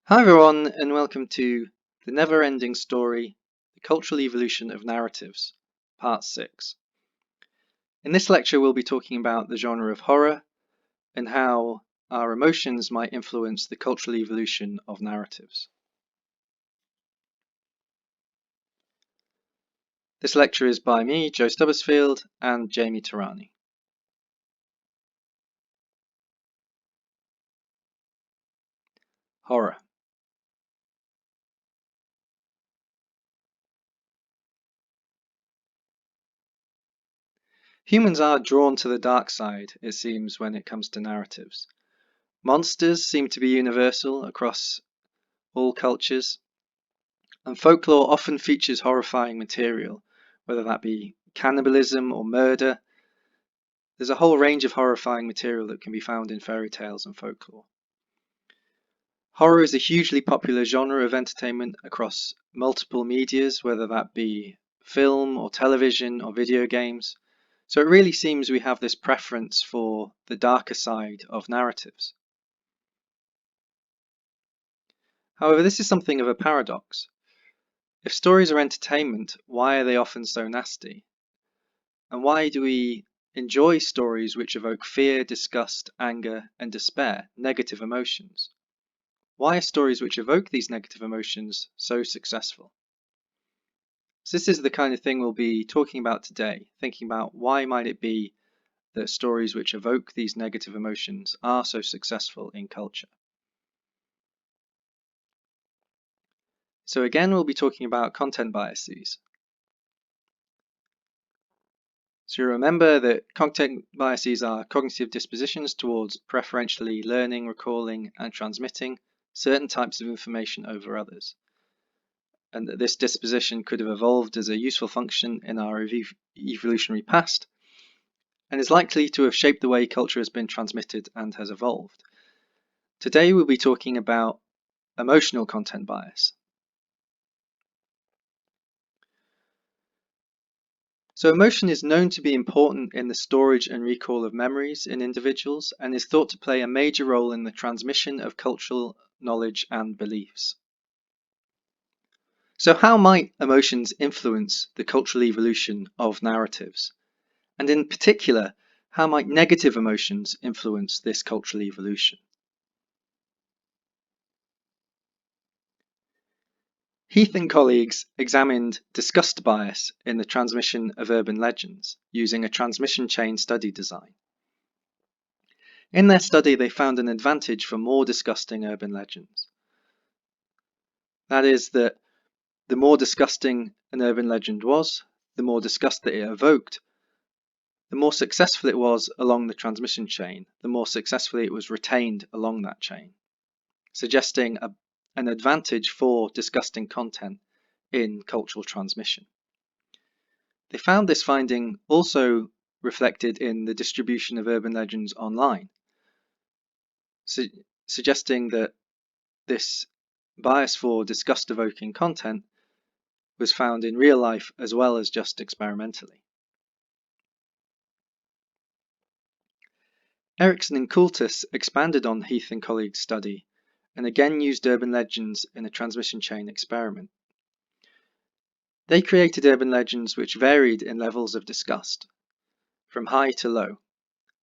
Hi everyone, and welcome to The Never-Ending Story, The Cultural Evolution of Narratives, Part 6. In this lecture we'll be talking about the genre of horror and how our emotions might influence the cultural evolution of narratives. This lecture is by me, Joe Stubbersfield, and Jamie Tarani. Horror. Humans are drawn to the dark side, it seems, when it comes to narratives. Monsters seem to be universal across all cultures, and folklore often features horrifying material, whether that be cannibalism or murder. There's a whole range of horrifying material that can be found in fairy tales and folklore. Horror is a hugely popular genre of entertainment across multiple medias, whether that be film or television or video games. So it really seems we have this preference for the darker side of narratives. However, this is something of a paradox. If stories are entertainment, why are they often so nasty? And why do we enjoy stories which evoke fear, disgust, anger, and despair, negative emotions? Why are stories which evoke these negative emotions so successful? So this is the kind of thing we'll be talking about today, thinking about why might it be that stories which evoke these negative emotions are so successful in culture. So again, we'll be talking about content biases. So you remember that content biases are cognitive dispositions towards preferentially learning, recalling, and transmitting certain types of information over others. And that this disposition could have evolved as a useful function in our evolutionary past, and is likely to have shaped the way culture has been transmitted and has evolved. Today we'll be talking about emotional content bias. So emotion is known to be important in the storage and recall of memories in individuals and is thought to play a major role in the transmission of cultural knowledge and beliefs. So how might emotions influence the cultural evolution of narratives? And in particular, how might negative emotions influence this cultural evolution? Heath and colleagues examined disgust bias in the transmission of urban legends using a transmission chain study design. In their study, they found an advantage for more disgusting urban legends. That is that the more disgusting an urban legend was, the more disgust that it evoked, the more successful it was along the transmission chain, the more successfully it was retained along that chain, suggesting an advantage for disgusting content in cultural transmission. They found this finding also reflected in the distribution of urban legends online, suggesting that this bias for disgust-evoking content was found in real life as well as just experimentally. Erickson and Coultis expanded on Heath and colleagues' study and again used urban legends in a transmission chain experiment. They created urban legends which varied in levels of disgust, from high to low.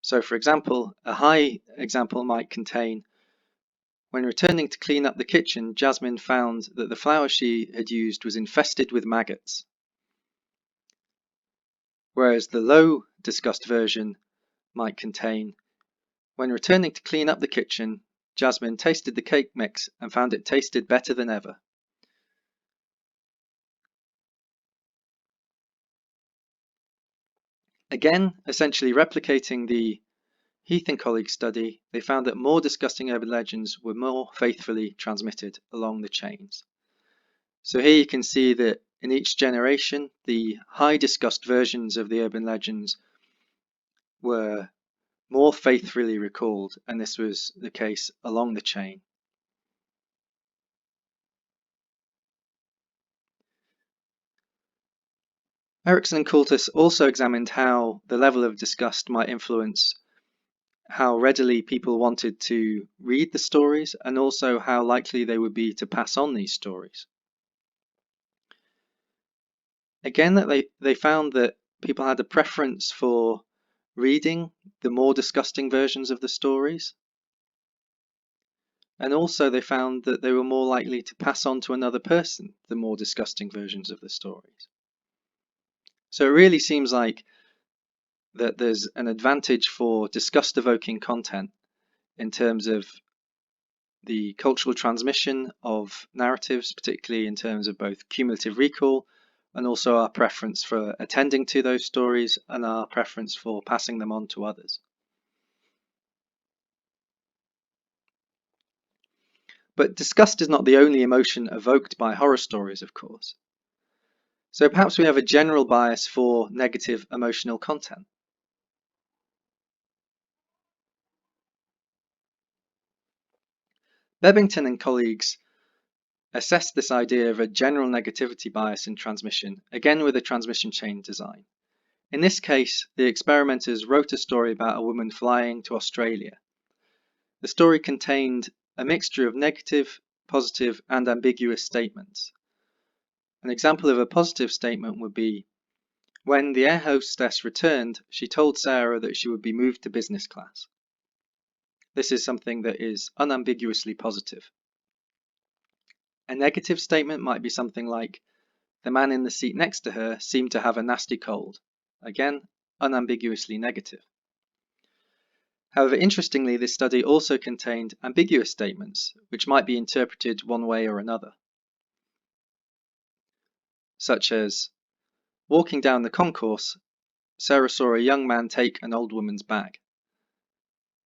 So for example, a high example might contain, when returning to clean up the kitchen, Jasmine found that the flour she had used was infested with maggots. Whereas the low disgust version might contain, when returning to clean up the kitchen, Jasmine tasted the cake mix and found it tasted better than ever. Again, essentially replicating the Heath and colleagues study, they found that more disgusting urban legends were more faithfully transmitted along the chains. So here you can see that in each generation, the high disgust versions of the urban legends were more faithfully recalled, and this was the case along the chain. Erickson and Coultis also examined how the level of disgust might influence how readily people wanted to read the stories, and also how likely they would be to pass on these stories. Again, that they found that people had a preference for reading the more disgusting versions of the stories, and also they found that they were more likely to pass on to another person the more disgusting versions of the stories. So it really seems like that there's an advantage for disgust-evoking content in terms of the cultural transmission of narratives, particularly in terms of both cumulative recall and also our preference for attending to those stories and our preference for passing them on to others. But disgust is not the only emotion evoked by horror stories, of course. So perhaps we have a general bias for negative emotional content. Bebbington and colleagues assessed this idea of a general negativity bias in transmission, again with a transmission chain design. In this case, the experimenters wrote a story about a woman flying to Australia. The story contained a mixture of negative, positive, and ambiguous statements. An example of a positive statement would be, when the air hostess returned, she told Sarah that she would be moved to business class. This is something that is unambiguously positive. A negative statement might be something like, the man in the seat next to her seemed to have a nasty cold. Again, unambiguously negative. However, interestingly, this study also contained ambiguous statements, which might be interpreted one way or another. Such as, walking down the concourse, Sarah saw a young man take an old woman's bag.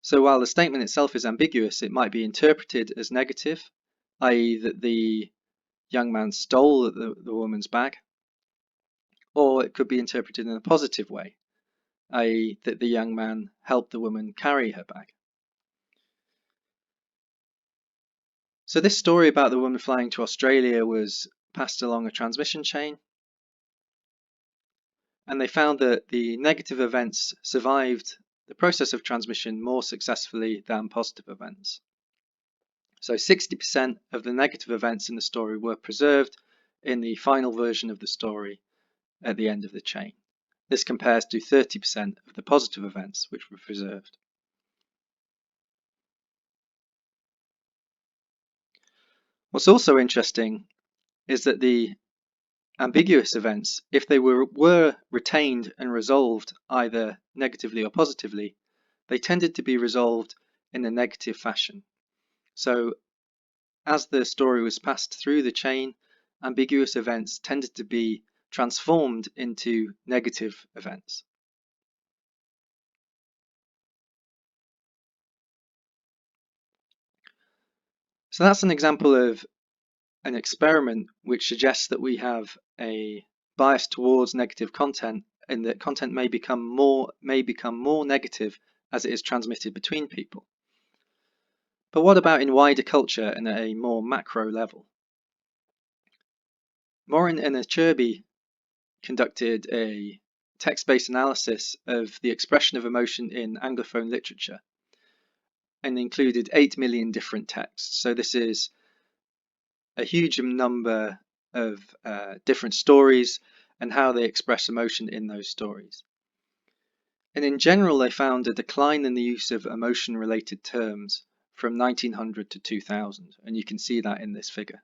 So while the statement itself is ambiguous, it might be interpreted as negative, i.e. that the young man stole the woman's bag, or it could be interpreted in a positive way, i.e. that the young man helped the woman carry her bag. So this story about the woman flying to Australia was passed along a transmission chain, and they found that the negative events survived the process of transmission more successfully than positive events. So 60% of the negative events in the story were preserved in the final version of the story at the end of the chain. This compares to 30% of the positive events which were preserved. What's also interesting is that the ambiguous events, if they were retained and resolved either negatively or positively, they tended to be resolved in a negative fashion. So as the story was passed through the chain, ambiguous events tended to be transformed into negative events. So that's an example of an experiment which suggests that we have a bias towards negative content, and that content may become more negative as it is transmitted between people. But what about in wider culture and at a more macro level? Morin and Achirby conducted a text-based analysis of the expression of emotion in Anglophone literature and included 8 million different texts. So this is a huge number of different stories and how they express emotion in those stories. And in general, they found a decline in the use of emotion-related terms from 1900 to 2000, and you can see that in this figure.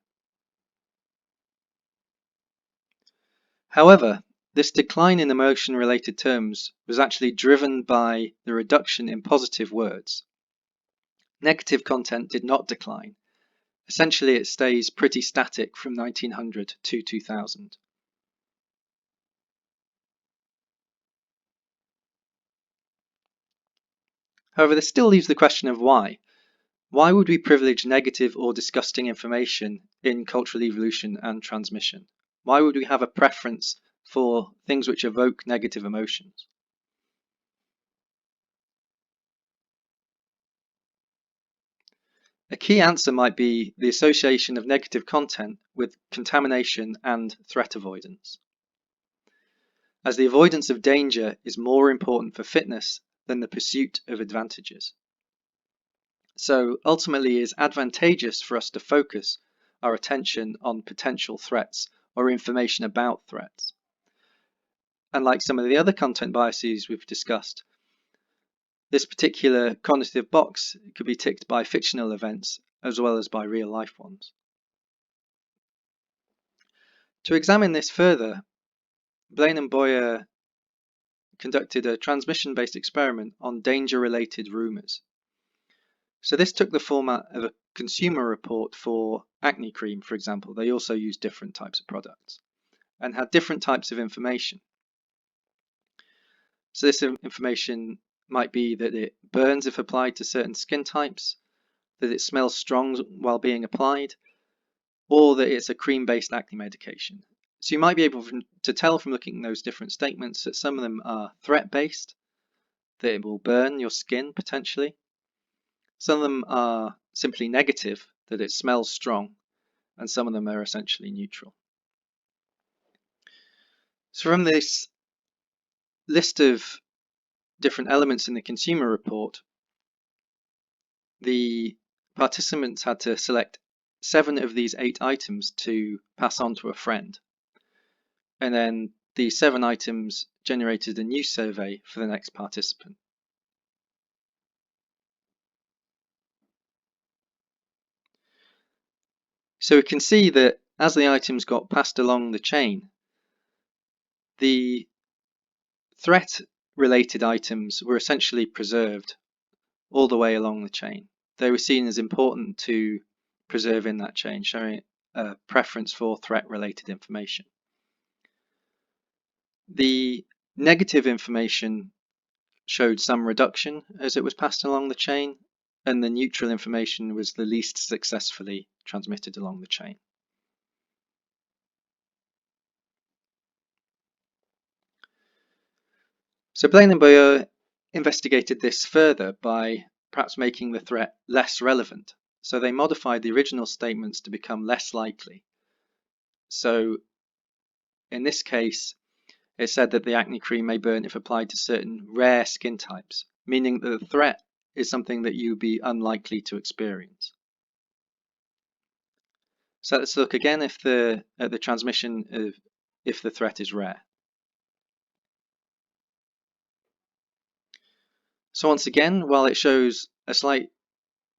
However, this decline in emotion-related terms was actually driven by the reduction in positive words. Negative content did not decline. Essentially, it stays pretty static from 1900 to 2000. However, this still leaves the question of why. Why would we privilege negative or disgusting information in cultural evolution and transmission? Why would we have a preference for things which evoke negative emotions? A key answer might be the association of negative content with contamination and threat avoidance. As the avoidance of danger is more important for fitness than the pursuit of advantages. So ultimately, it is advantageous for us to focus our attention on potential threats or information about threats. And like some of the other content biases we've discussed, this particular cognitive box could be ticked by fictional events as well as by real-life ones. To examine this further, Blaine and Boyer conducted a transmission-based experiment on danger-related rumors. So this took the format of a consumer report for acne cream, for example. They also used different types of products and had different types of information. So this information might be that it burns if applied to certain skin types, that it smells strong while being applied, or that it's a cream-based acne medication. So you might be able to tell from looking at those different statements that some of them are threat-based, that it will burn your skin potentially. Some of them are simply negative, that it smells strong, and some of them are essentially neutral. So from this list of different elements in the consumer report, the participants had to select 7 of these 8 items to pass on to a friend. And then the 7 items generated a new survey for the next participant. So we can see that as the items got passed along the chain, the threat-related items were essentially preserved all the way along the chain. They were seen as important to preserve in that chain, showing a preference for threat-related information. The negative information showed some reduction as it was passed along the chain, and the neutral information was the least successfully transmitted along the chain. So Blaine and Boyer investigated this further by perhaps making the threat less relevant. So they modified the original statements to become less likely. So in this case, it said that the acne cream may burn if applied to certain rare skin types, meaning that the threat is something that you would be unlikely to experience. So let's look again at the transmission of if the threat is rare. So once again, while it shows a slight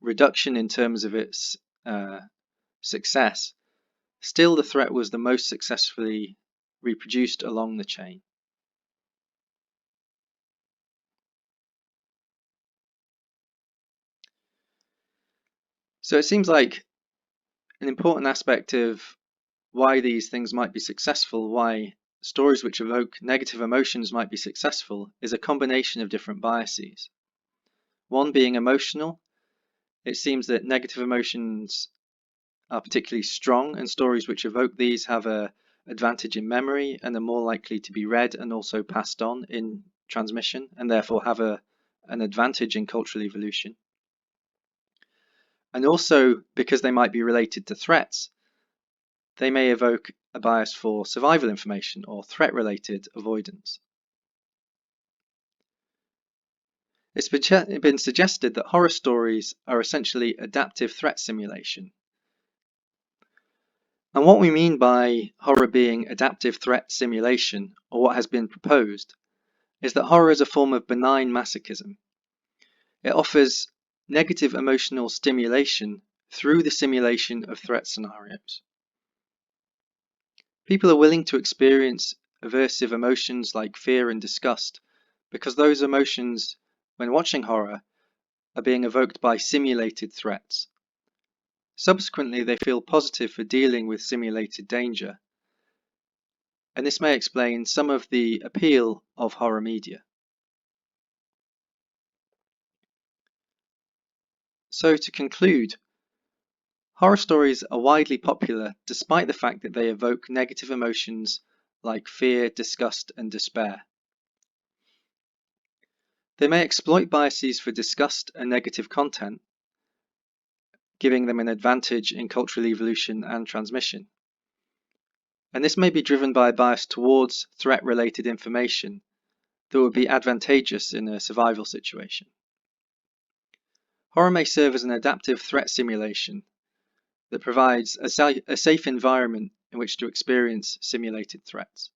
reduction in terms of its success, still the threat was the most successfully reproduced along the chain. So it seems like an important aspect of why these things might be successful, why stories which evoke negative emotions might be successful, is a combination of different biases. One being emotional. It seems that negative emotions are particularly strong, and stories which evoke these have an advantage in memory and are more likely to be read and also passed on in transmission, and therefore have an advantage in cultural evolution. And also, because they might be related to threats, they may evoke a bias for survival information or threat-related avoidance. It's been suggested that horror stories are essentially adaptive threat simulation. And what we mean by horror being adaptive threat simulation, or what has been proposed, is that horror is a form of benign masochism. It offers negative emotional stimulation through the simulation of threat scenarios. People are willing to experience aversive emotions like fear and disgust because those emotions, when watching horror, are being evoked by simulated threats. Subsequently, they feel positive for dealing with simulated danger, and this may explain some of the appeal of horror media. So to conclude, horror stories are widely popular despite the fact that they evoke negative emotions like fear, disgust, and despair. They may exploit biases for disgust and negative content, giving them an advantage in cultural evolution and transmission. And this may be driven by a bias towards threat-related information that would be advantageous in a survival situation. Horror may serve as an adaptive threat simulation that provides a safe environment in which to experience simulated threats.